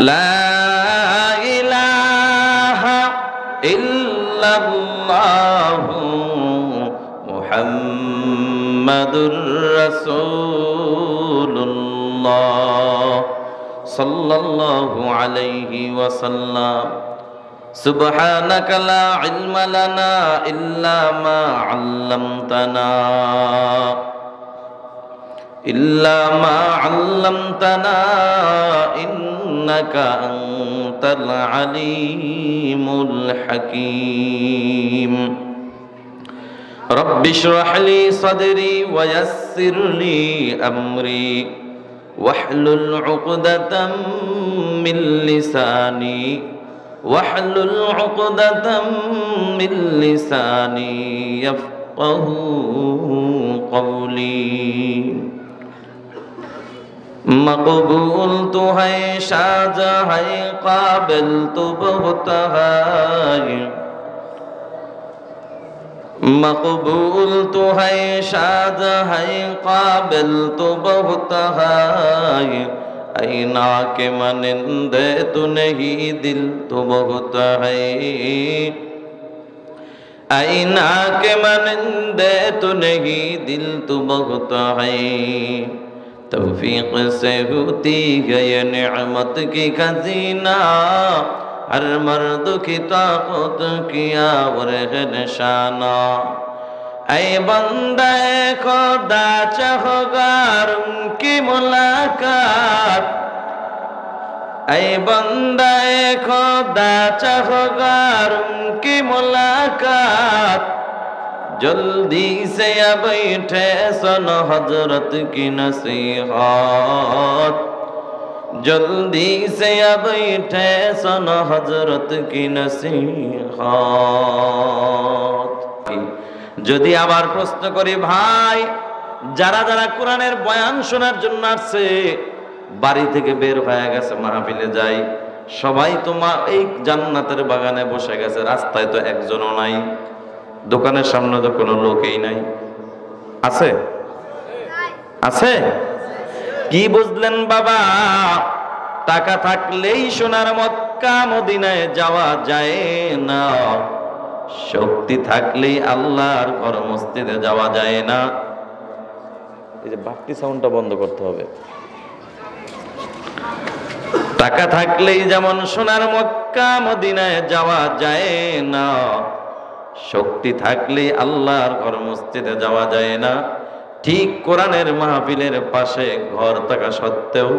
লা ইলাহা ইল্লাল্লাহু মুহাম্মাদুর রাসূলুল্লাহ সাল্লাল্লাহু আলাইহি ওয়াসাল্লাম। সুবহানাকা লা ইলমা লানা ইল্লা মা আল্লামতানা ইন্নাকা আনতাল আলিমুল হাকীম। রব্বি ইশরাহ লি সাদরি ওয়া ইয়াসসির লি আমরি ওয়াহলুল উকদাতাম মিন লিসানি ইয়াফকাহু কওলি। मकबूल तो है शाहजहाँ है काबिल तो बहुत है। मकबूल तो है शाहजहाँ है काबिल तो बहुत है। ऐना के मनिंदे तो नहीं दिल तो बहुत है। ऐना के मनिंदे तो नहीं दिल तो बहुत है। तौफीक से होती है ये नेमत की खजीना। हर मर्द की ताकत किया और है निशाना। ऐ बंदे खुदा चाहगार उनकी मुलाकात। ऐ बंदे खुदा चाहगार उनकी मुलाकात। जल्दी से या बैठे सन हजरत की नसीहत। जल्दी से या बैठे सन हजरत की नसीहत। যদি আবার প্রশ্ন করি ভাই, যারা যারা কোরআনের বয়ান শোনার জন্য আসছে, বাড়ি থেকে বের হয়ে গেছে, মাহফিলে যাই, সবাই তো এই জান্নাতের বাগানে বসে গেছে, রাস্তায় তো একজনও নাই, দোকানের সামনে তো কোনো লোকই নাই। আছে? আছে? কি বুঝলেন বাবা? টাকা থাকলেই সোনার মক্কা মদিনায় যাওয়া যায় না। শক্তি থাকলেই আল্লাহর ঘর মসজিদে যাওয়া যায় না। এই যে বাক্তি সাউন্ডটা বন্ধ করতে হবে। টাকা থাকলেই যেমন সোনার মক্কা মদিনায় যাওয়া যায় না, শক্তি থাকলে আল্লাহর ঘর মসজিদে যাওয়া যায় না। ঠিক কোরআনের মাহফিলের পাশে ঘর থাকা সত্ত্বেও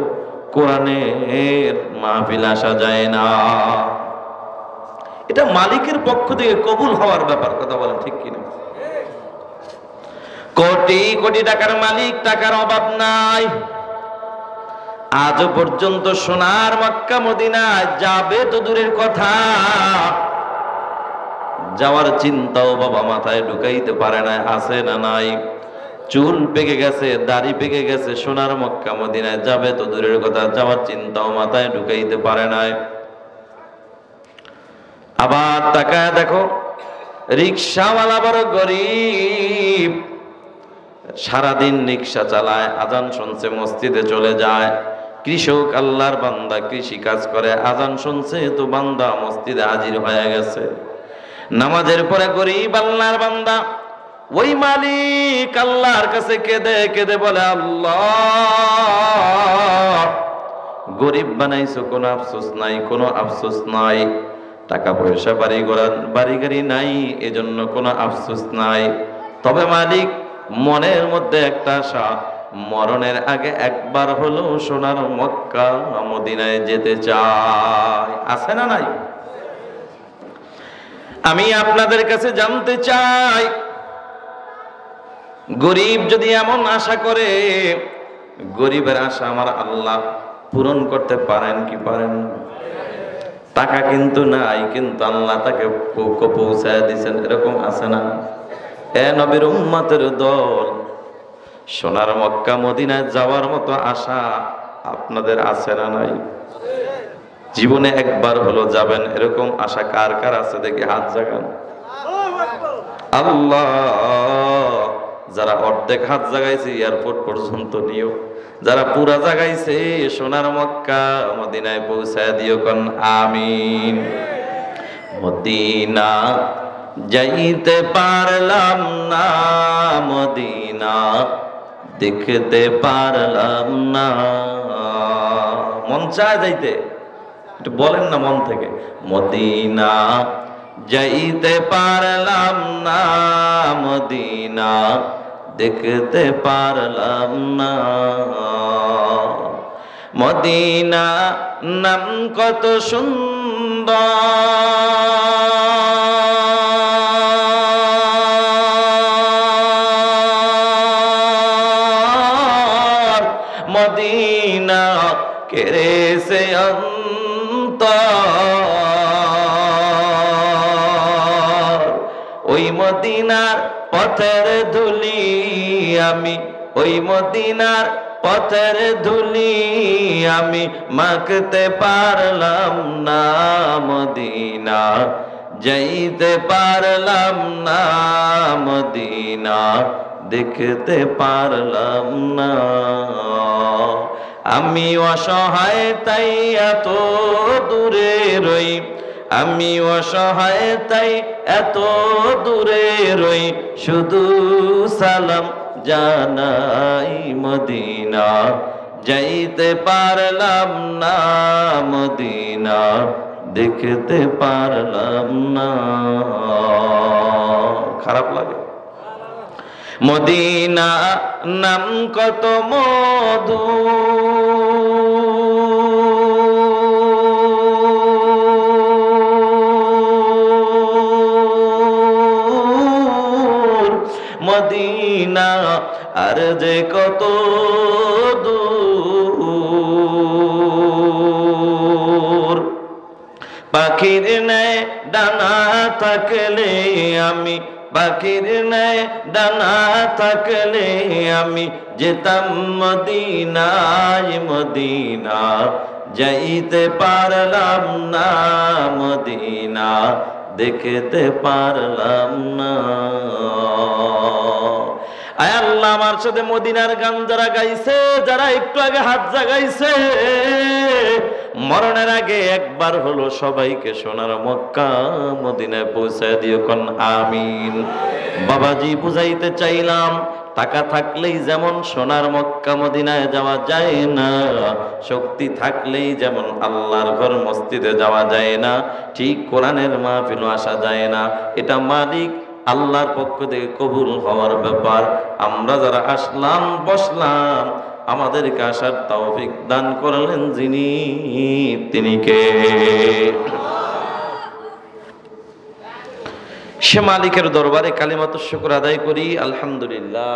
কোরআনের মাহফিল আসা যায় না। এটা মালিকের পক্ষ থেকে কবুল হওয়ার ব্যাপার। কথা বলেন ঠিক কিনা? কোটি কোটি টাকার মালিক, টাকার অভাব নাই। আজও পর্যন্ত সোনার মক্কা মদিনায় যাবে তো দূরের কথা, যাওয়ার চিন্তাও বাবা মাথায় ঢুকাইতে পারে না। আছে না নাই? চুল পেকে গেছে, দাড়ি পেকে গেছে, সোনার মক্কা মদিনায় যাবে তো দূরের কথা, যাওয়ার চিন্তাও মাথায় ঢুকাইতে পারে না। আবার তাকায় দেখো, রিক্সাওয়ালা বড় গরিব, সারাদিন রিক্সা চালায়, আজান শুনছে মসজিদে চলে যায়। কৃষক আল্লাহর বান্দা কৃষি কাজ করে, আজান শুনছে তো বান্দা মসজিদে হাজির হয়ে গেছে। নামাজের পরে গরিব আল্লাহর বান্দা ওই মালিক আল্লাহর কাছে কেঁদে কেঁদে বলে, আল্লাহ, গরিব বানাইছো, কোনো আফসোস নাই, কোনো আফসোস নাই। টাকা পয়সা বাড়ি গাড়ি নাই, এজন্য কোনো আফসোস নাই। তবে মালিক, মনের মধ্যে একটা আশা, মরণের আগে একবার হলো সোনার মক্কা মদিনায় যেতে চায়। আছে না নাই? আমি আপনাদের কাছে জানতে চাই, গরিব যদি এমন আশা করে, গরিবের আশা আমার আল্লাহ পূরণ করতে পারেন কি পারেন? টাকা কিন্তু নাই, কিন্তু আল্লাহ তাকে পৌঁছায় দিয়েছেন, এরকম আছে না? এ নবীর উম্মতের দল, সোনার মক্কা মদিনায় যাওয়ার মতো আশা আপনাদের আছে না নাই? জীবনে একবার হলো যাবেন, এরকম আশা কার কার আছে দেখি হাত জাগান। আল্লাহ, যারা অর্ধেক হাত জাগাইছে এয়ারপোর্ট পর্যন্ত নিও, যারা পুরা জাগাইছে সোনার মক্কা মদিনায় পৌঁছায় দিও কোন আমিন। মদিনা যাইতে পারলাম না, মদিনা দেখতে পারলাম না। মন চায় যাইতে, একটু বলেন না মন থেকে, মদিনা যাইতে পারলাম না, মদিনা দেখতে পারলাম না। মদিনা নাম কত সুন্দর, মদিনা কেড়েছে অন্তর। ওই মদিনার পথের ধুলি আমি, ওই মদিনার পথের ধুলি আমি মাখতে পারলাম না, মদিনা যাইতে পারলাম না, মদিনা দেখতে পারলাম না। আমি অসহায় তাই এত দূরে রই, আমি অসহায় তাই এত দূরে রই, শুধু সালাম জানাই মদিনা যাইতে পারলাম না, মদিনা দেখতে পারলাম না। খারাপ লাগে? মদিনা নাম কত মধু, মদিনা আর যে কত দূর। পাখির ন্যায় ডানা থাকলে আমি, পাখির ন্যায় ডানা থাকলে আমি যেতাম মদিনায়, মদিনা যাইতে পারলাম না, মদিনা দেখতে পারলাম না। আয় আল্লাহ, আমার সাথে মদিনার গান যারা গাইছে, যারা একটু আগে হাত জাগাইছে, মরণের আগে একবার হলো সবাইকে সোনার মক্কা মদিনায় পৌঁছায় দিও কোন আমিন। বাবাজি বুঝাইতে চাইলাম, টাকা থাকলেই যেমন সোনার মক্কা মদিনায় যাওয়া যায় না, শক্তি থাকলেই যেমন আল্লাহর ঘর মসজিদে যাওয়া যায় না, ঠিক কোরআনের মাহফিলও আসা যায় না। এটা মালিক আল্লাহর পক্ষ থেকে কবুল হওয়ার ব্যাপার। আমরা যারা আসলাম বসলাম, আমাদেরকে আসার তৌফিক দান করলেন যিনি, তিনি কে? সে মালিকের দরবারে কালিমাতুশ শুকর আদায় করি, আলহামদুলিল্লাহ।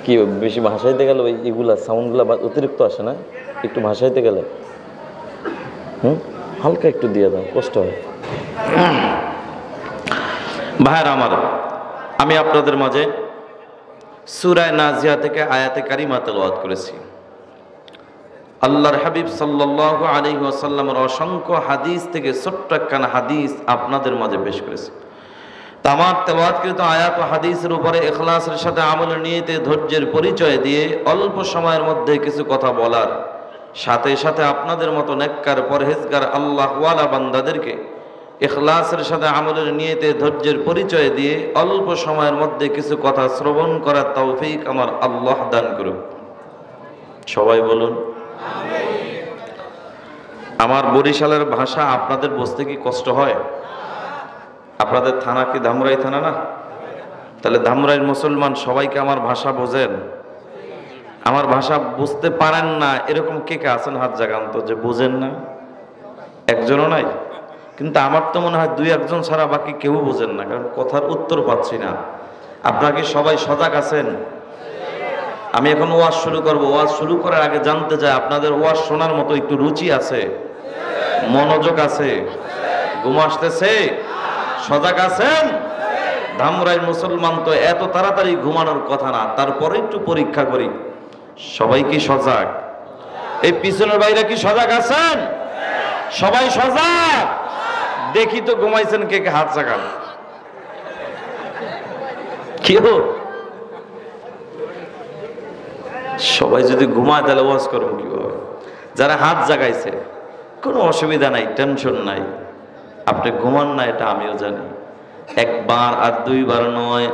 কি বেশি ভাষাইতে গেলে ওই এগুলা সাউন্ডগুলা অতিরিক্ত আসে না? একটু ভাষাইতে গেলে হালকা একটু দিয়ে দাও, কষ্ট হয়। ভাইরা আমার, আমি আপনাদের মাঝে সূরা নাজিয়া থেকে আয়াতে কারিমা তেলাওয়াত করেছি। আল্লাহর হাবিব সাল্লাল্লাহু আলাইহি ওয়াসাল্লামের অসংখ্য হাদিস থেকে ছোট্ট একখানা হাদিস আপনাদের মাঝে পেশ করেছি। তামাম তেলাওয়াতকৃত আয়াত ও হাদিসের উপরে ইখলাসের সাথে আমলের নিয়তে ধৈর্যের পরিচয় দিয়ে অল্প সময়ের মধ্যে কিছু কথা বলার সাথে সাথে আপনাদের মতো নেককার পরহেজগার আল্লাহওয়ালা বান্দাদেরকে ইখলাসের সাথে আমলের নিয়তে ধৈর্যের পরিচয় দিয়ে অল্প সময়ের মধ্যে কিছু কথা শ্রবণ করার তৌফিক আমার আল্লাহ দান করুন। সবাই বলুন আমিন। আমার বরিশালের ভাষা আপনাদের বুঝতে কি কষ্ট হয়? আপনাদের থানা কি ধামরাই থানা না? তাহলে ধামরাইয়ের মুসলমান সবাইকে আমার ভাষা বোঝেন? আমার ভাষা বুঝতে পারেন না এরকম কে কে আছেন? হাত জাগান তো, যে বুঝেন না। একজনও নাই? কিন্তু আমার তো মনে হয় দুই একজন ছাড়া বাকি কেউ বোঝেন না, কারণ কথার উত্তর পাচ্ছি না। আপনারা কি সবাই সজাগ আছেন? আমি এখন ওয়াজ শুরু করব। ওয়াজ শুরু করার আগে জানতে চাই, আপনাদের ওয়াজ শোনার মতো একটু রুচি আছে, মনোযোগ আছে, ঘুম আসতেছে, সজাগ আছেন? ধামরাইয়ের মুসলমান তো এত তাড়াতাড়ি ঘুমানোর কথা না, তারপরে একটু পরীক্ষা করি। সবাই কি সজাগ? এই পিছনের বাইরে কি সজাগ আছেন? সবাই সজাগ? দেখি তো ঘুমাইছেন কে কে, হাত জাগান। কি সবাই যদি ঘুমায় তাহলে ওয়াজ করবো কিভাবে? যারা হাত জাগাইছে কোনো অসুবিধা নাই, টেনশন নাই, আপনি ঘুমান না এটা আমিও জানি। একবার আর দুইবার নয়,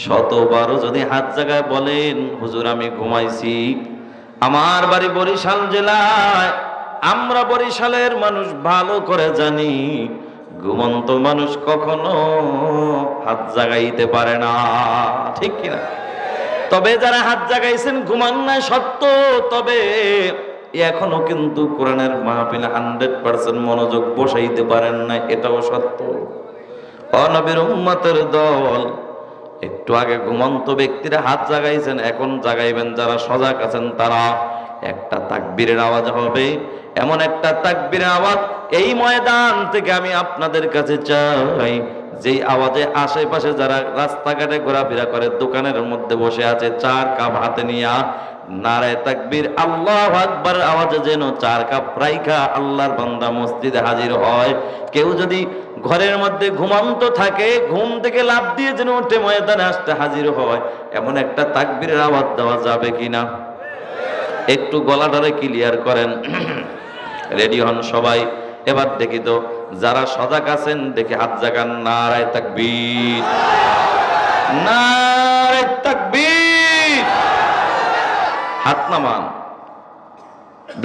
শতবারও যদি হাত জাগায় বলেন হুজুর আমি ঘুমাইছি। আমার বাড়ি বরিশাল জেলায়, আমরা বরিশালের মানুষ ভালো করে জানি ঘুমন্ত মানুষ কখনো হাত জাগাইতে পারে না, ঠিক কিনা? তবে যারা হাত জাগাইছেন ঘুমান না সত্য, তবে এখনো কিন্তু কোরআনের মাহফিলে 100% মনোযোগ বসাইতে পারেন না, এটাও সত্য। ও নবীর উম্মতের দল, একটু আগে ঘুমন্ত ব্যক্তিরা হাত জাগাইছেন, এখন জাগাইবেন যারা সজাগ আছেন তারা। একটা তাকবীরের আওয়াজ হবে, এমন একটা তাকবীরের আওয়াজ এই ময়দান থেকে আমি আপনাদের কাছে চাই, যেই আওয়াজে আশেপাশে যারা রাস্তাঘাটে ঘোরাফেরা করে, দোকানের মধ্যে বসে আছে, 4 কাপ হাতে নিয়া নারায়ে তাকবীর আল্লাহু আকবার আওয়াজে যেন 4 কাপ রাইখা আল্লাহর বান্দা মসজিদে হাজির হয়। কেউ যদি ঘরের মধ্যে ঘুমন্ত থাকে, ঘুম থেকে লাফ দিয়ে যেন উঠে ময়দানে আসতে হাজির হয়, এমন একটা তাকবীরের আওয়াজ দেওয়া যাবে কিনা? একটু গলাটারে ক্লিয়ার করেন, রেডি হন সবাই। এবার দেখি তো যারা সজাগ আছেন দেখে হাত জাগান, নারায়ে তাকবীর, নারায়ে তাকবীর। হাত নামান।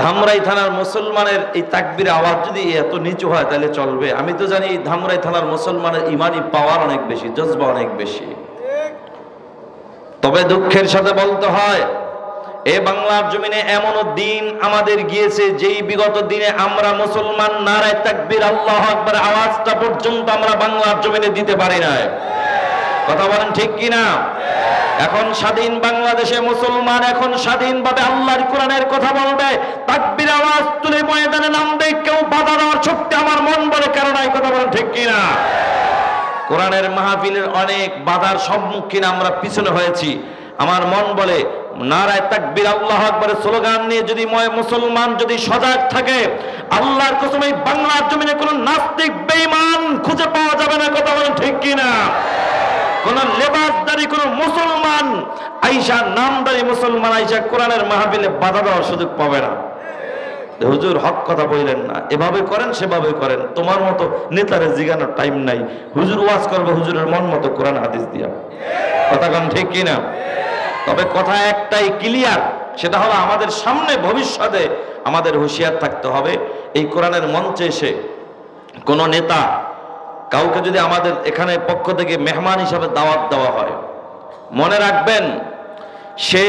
ধামরাই থানার মুসলমানের এই তাকবীর আওয়াজ যদি এত নিচু হয় তাহলে চলবে? আমি তো জানি ধামরাই থানার মুসলমানের ইমানি পাওয়ার অনেক বেশি, জজবা অনেক বেশি। তবে দুঃখের সাথে বলতে হয়, এ বাংলার জমিনে এমনও দিন আমাদের গিয়েছে যেই বিগত দিনে আমরা মুসলমান নারায়ে তাকবীর আল্লাহু আকবার আওয়াজটা পর্যন্ত আমরা বাংলার জমিনে দিতে পারি নাই। কথা বলেন ঠিক কিনা? এখন স্বাধীন বাংলাদেশে মুসলমান এখন স্বাধীনভাবে আল্লাহর কোরআনের কথা বলবে, তাকবীর আওয়াজ তুলে ময়দানে নামবে, কেউ বাধা দেওয়ার শক্তি আমার মন বলে কারণ নাই। কথা বলেন ঠিক কিনা? কোরআনের মাহফিলের অনেক বাধার সম্মুখীন আমরা পিছনে হয়েছি। আমার মন বলে নারায়ে তাকবীর আল্লাহু আকবার স্লোগান নিয়ে যদি মুসলমান যদি সজাগ থাকে, আল্লাহর কসম এই বাংলার জমিনে কোনো নাস্তিক বেঈমান খুঁজে পাওয়া যাবে না। কথা বলেন ঠিক কিনা? কোন লেবাসদারি কোন মুসলমান আইসা, নামদারি মুসলমান আইসা কোরআনের মাহফিলে বাধা দেওয়ার সুযোগ পাবে না। হুজুর হক কথা বললেন না, এভাবে করেন সেভাবে করেন, তোমার মতো নেতারে জিগানোর টাইম নাই। হুজুর ওয়াজ করবে হুজুরের মন মতো কোরআন হাদিস দিয়া। কথা কোন ঠিক কিনা? তবে কথা একটাই ক্লিয়ার, সেটা হলো আমাদের সামনে ভবিষ্যতে আমাদের হুঁশিয়ার থাকতে হবে। এই কোরআনের মঞ্চে এসে কোন নেতা কাউকে যদি আমাদের এখানে পক্ষ থেকে মেহমান হিসাবে দাওয়াত দেওয়া হয়, মনে রাখবেন সে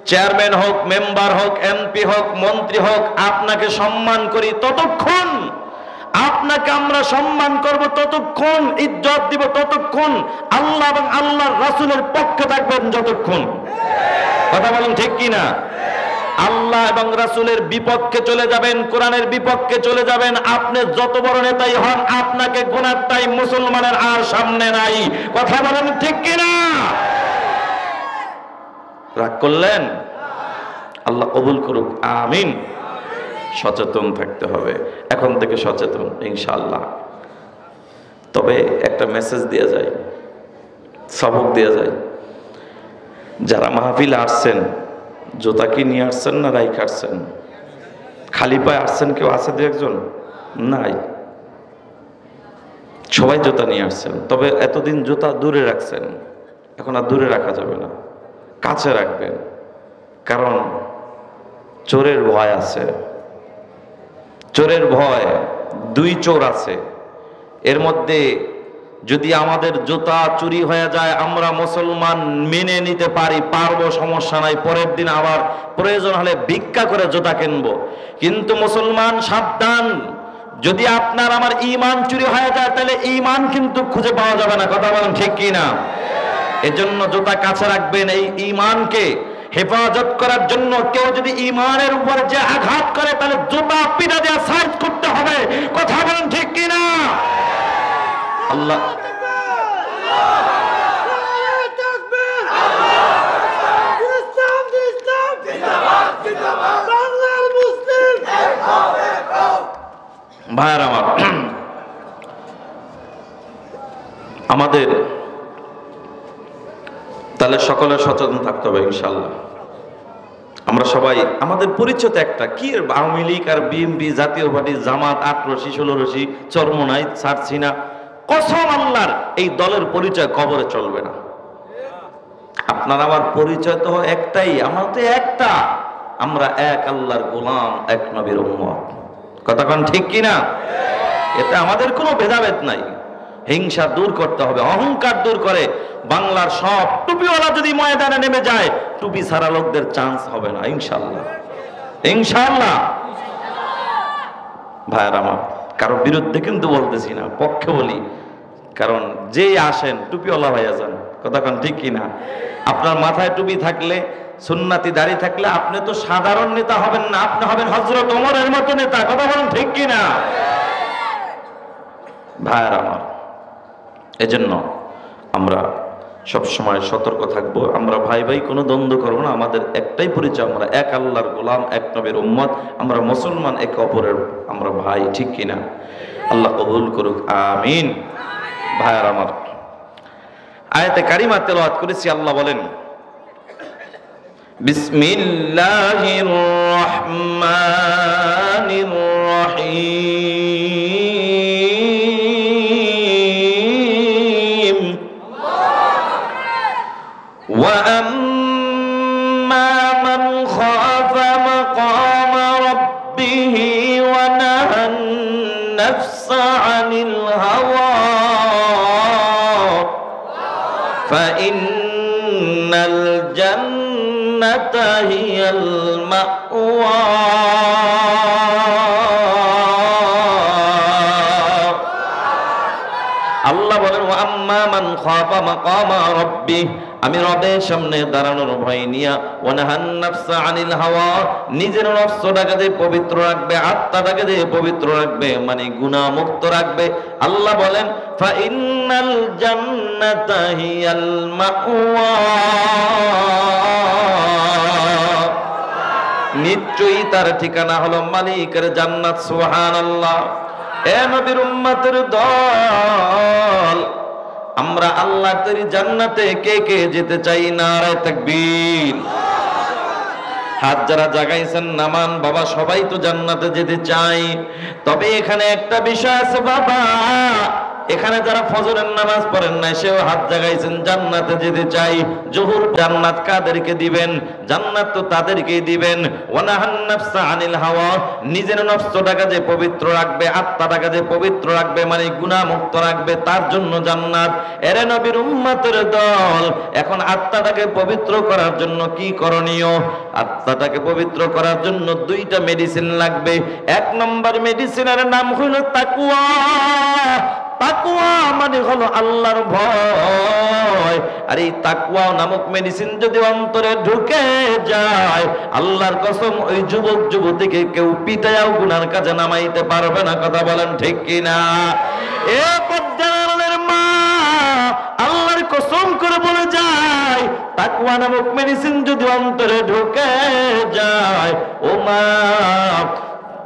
চেয়ারম্যান হোক, মেম্বার হোক, এমপি হোক, মন্ত্রী হোক, আপনাকে সম্মান করি ততক্ষণ, আপনাকে আমরা সম্মান করব ততক্ষণ, ইজ্জত দিব ততক্ষণ, আল্লাহ এবং আল্লাহর রাসূলের পক্ষে থাকবেন যতক্ষণ। কথা বলেন ঠিক কিনা? আল্লাহ এবং রাসূলের বিপক্ষে চলে যাবেন, কোরআনের বিপক্ষে চলে যাবেন, আপনি যত বড় নেতাই হন, আপনাকে গুনার টাইম মুসলমানের আর সামনে নাই। কথা বলেন ঠিক কিনা? রাগ করলেন? আল্লাহ কবুল করুক, আমিন। সচেতন থাকতে হবে, এখন থেকে সচেতন ইনশাআল্লাহ। তবে একটা মেসেজ দেয়া যায়, সবক দেয়া যায়, যারা মাহফিলে আসছেন জুতা কি নিয়ে আসছেন না রাইখে আসছেন? খালি পায়ে আসছেন? কেউ আছে দু একজন? নাই, সবাই জুতা নিয়ে আসছেন। তবে এতদিন জুতা দূরে রাখছেন, এখন আর দূরে রাখা যাবে না, কাছে রাখবেন, কারণ চোরের ভয় আছে। চোরের ভয়, 2 চোর আছে। এর মধ্যে যদি আমাদের জুতা চুরি হয়ে যায়, আমরা মুসলমান মেনে নিতে পারবো, সমস্যা নাই, পরের দিন আবার প্রয়োজন হলে ভিক্ষা করে জুতা কিনবো। কিন্তু মুসলমান সাবধান, যদি আপনার আমার ঈমান চুরি হয়ে যায় তাহলে ঈমান কিন্তু খুঁজে পাওয়া যাবে না। কথা বলেন ঠিক কিনা? এজন্য জুতা কাছে রাখবেন, এই ঈমানকে হেফাজত করার জন্য। কেউ যদি ঈমানের উপর যে আঘাত করে তাহলে জুতা পিটা দিয়ে সাইজ করতে হবে। কথা বলেন ঠিক কিনা? আল্লাহ ভাইয়ার আমার, আমাদের তাহলে সকলে সচেতন থাকতে হবে ইনশাআল্লাহ। আমরা সবাই আমাদের পরিচয় তো একটা, কি আওয়ামী লীগ আর বিএনপি, জাতীয় পার্টি, জামাত, 8 রশি 16 রশি, চরমোনাই, ছাড়ছি না। কসম আল্লাহর, এই দলের পরিচয় কবরে চলবে না। আপনার আমার পরিচয় তো একটাই, আমার তো একটা, আমরা এক আল্লাহর গোলাম, এক নবীর উম্মত। কথা কোন ঠিক কিনা? এতে আমাদের কোনো ভেদাভেদ নাই। হিংসা দূর করতে হবে, অহংকার দূর করে। বাংলার সব টুপিওয়ালা যদি ময়দানে নেমে যায়, টুপি ছাড়া লোকদের চান্স হবে না, ইনশাআল্লাহ, ইনশাআল্লাহ। ভাইয়ের আমার, কারো বিরুদ্ধে কিন্তু বলতেছি না, পক্ষে বলি। কারণ যে আসেন টুপিওয়ালা ভাইয়া যান, কথা কোন ঠিক কিনা? আপনার মাথায় টুপি থাকলে, সুন্নাতি দাড়ি থাকলে আপনি তো সাধারণ নেতা হবেন না, আপনি হবেন হযরত ওমরের মতো নেতা। কথা বলেন ঠিক কিনা? ভাইয়ের আমার, এজন্য আমরা সব সময় সতর্ক থাকবো। আমরা ভাই ভাই কোনো দ্বন্দ্ব করবো না। আমাদের একটাই পরিচয়, আমরা এক আল্লাহর গোলাম, এক নবীর উম্মত, আমরা মুসলমান, একে অপরের আমরা ভাই, ঠিক কিনা? আল্লাহ কবুল করুক, আমিন। ভাইয়ের আমার, আয়াতে কারিমা তেলাওয়াত করেছি। আল্লাহ বলেন, বিসমিল্লাহির রহমানির রহিম। ওয়া আম্মা মান খাফা মাকামা রাব্বিহি ওয়া নাহান নাফসা আনিল হাওয়া ফাইন্নাল জান্নাতা হিয়াল মাওয়া। আল্লাহ বলেন, ওয়া আম্মা মান খাফা মাকামা রাব্বিহি, আমি রবের সামনে দাঁড়ানোর ভয় নিয়া, ওয়া নাহান নাফসা আনিল হাওয়া, নিজের নফসটাকে যে পবিত্র রাখবে, আত্মাটাকে যে পবিত্র রাখবে, মানে গুনাহ মুক্ত রাখবে। আল্লাহ বলেন, ফা ইন্নাল জান্নাতা হিয়াল মাওয়া, নিশ্চয়ই তার ঠিকানা হলো মালিকের জান্নাত। সুবহানাল্লাহ। এ নবীর উম্মতের দল, আমরা আল্লাহর তৈরি জান্নাতে কে কে যেতে চাই? নারায়ে তাকবীর। হাত যারা জাগাইছেন নামান বাবা, সবাই তো জান্নাতে যেতে চাই। তবে এখানে একটা বিষয় আছে বাবা, এখানে যারা ফজরের নামাজ পড়েন না, সেও হাত জাগাইছেন, জান্নাতে যেতে চাই। জোহর জান্নাত কাদেরকে দিবেন? জান্নাত তো তাদেরকেই দিবেন। ওয়ানাহান নাফসা আনিল হাওয়া, নিজের নফসটাকে যে পবিত্র রাখবে, আত্মাটাকে যে পবিত্র রাখবে, মানে গুনাহ মুক্ত রাখবে, তার জন্য জান্নাত। এরে নবীর উম্মতের দল, এখন আত্মাটাকে পবিত্র করার জন্য কি করণীয়? আত্মাটাকে পবিত্র করার জন্য 2টা মেডিসিন লাগবে। 1 নম্বর মেডিসিনের নাম হলো তাকওয়া। তাকওয়া মানে হলো আল্লাহর ভয়। আর এই তাকওয়া নামক মেডিসিন যদি অন্তরে ঢুকে যায়, আল্লাহর কসম, ওই যুবক যুবতীকে কেউ পিটায়াও গুনার কাজে নামাইতে পারবে না। কথা বলেন ঠিক কিনা? এ পদ্মার মা, আল্লাহর কসম করে বলে যায়, তাকওয়া নামক মেডিসিন যদি অন্তরে ঢুকে যায়, ও মা,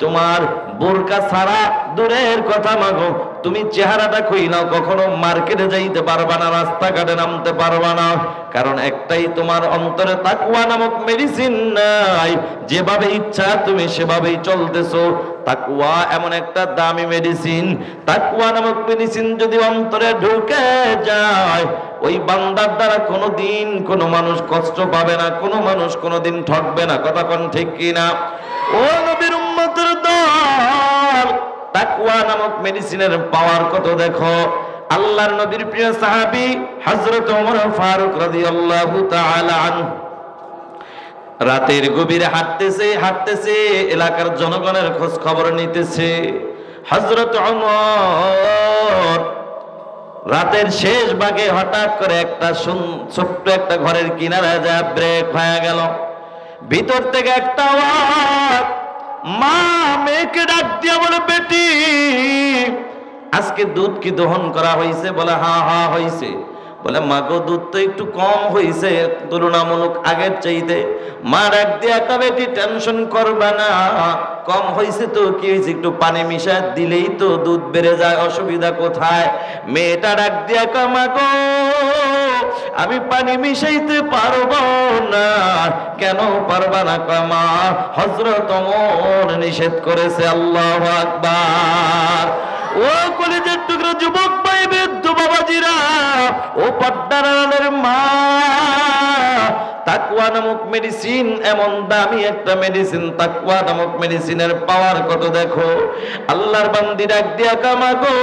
তোমার বোরকা ছাড়া দূরের কথা মাগো, তুমি চেহারাটা খুইলাও, কখনো মার্কেটে যাইতে পারবা না, রাস্তাঘাটে নামতে পারবা না। কারণ একটাই, তোমার অন্তরে তাকওয়া নামক মেডিসিন নাই। যেভাবে ইচ্ছা তুমি সেভাবেই চলতেছো। তাকওয়া এমন একটা দামি মেডিসিন। তাকওয়া নামক মেডিসিন যদি অন্তরে ঢুকে যায়, ওই বান্দার দ্বারা কোনোদিন কোনো মানুষ কষ্ট পাবে না, কোনো মানুষ কোনোদিন ঠকবে না। কথা কোন ঠিক কিনা? ও নবীর উম্মতের দল, তাকওয়া নামক মেডিসিনের পাওয়ার কত দেখো। আল্লাহর নবীর প্রিয় সাহাবী হযরত ওমর ফারুক রাদিয়াল্লাহু তাআলা আনহু রাতের গভীরে হাঁটতেছে, এলাকার জনগণের খোঁজ খবর নিতেছে। হযরত ওমর রাতের শেষ ভাগে হঠাৎ করে একটা ছোট্ট একটা ঘরের কিনারায় যা ব্রেক হয়ে গেল। ভিতর থেকে একটা আওয়াজ, মা মেয়েকে ডাক দিয়া বলে, বেটি আজকে দুধ কি দহন করা হয়েছে? বলে হ্যাঁ হ্যাঁ হয়েছে। বলে মা গো, দুধ তো একটু কম হয়েছে তুলনামূলক আগের চাইতে। মা ডাক দিয়া, বেটি টেনশন করবা না, কম হয়েছে তো কি হয়েছে, একটু পানি মিশা দিলেই তো দুধ বেড়ে যায়, অসুবিধা কোথায়? মেয়েটা ডাক দিয়া, মা গো আমি পানি মিশাইতে পারবো না। কেন পারবা না? কয় মা হযরত ওমর নিষেধ করেছে। আল্লাহু আকবার। ও কলিজার টুকরা যুবক ভাই, বৃদ্ধ বাবাজিরা, ও পর্দার আড়ালের মা, তাকওয়া নামক মেডিসিন এমন দামি একটা মেডিসিন। তাকওয়া নামক মেডিসিনের পাওয়ার কত দেখো। আল্লাহর বান্দি ডাক দিয়া কামা গো,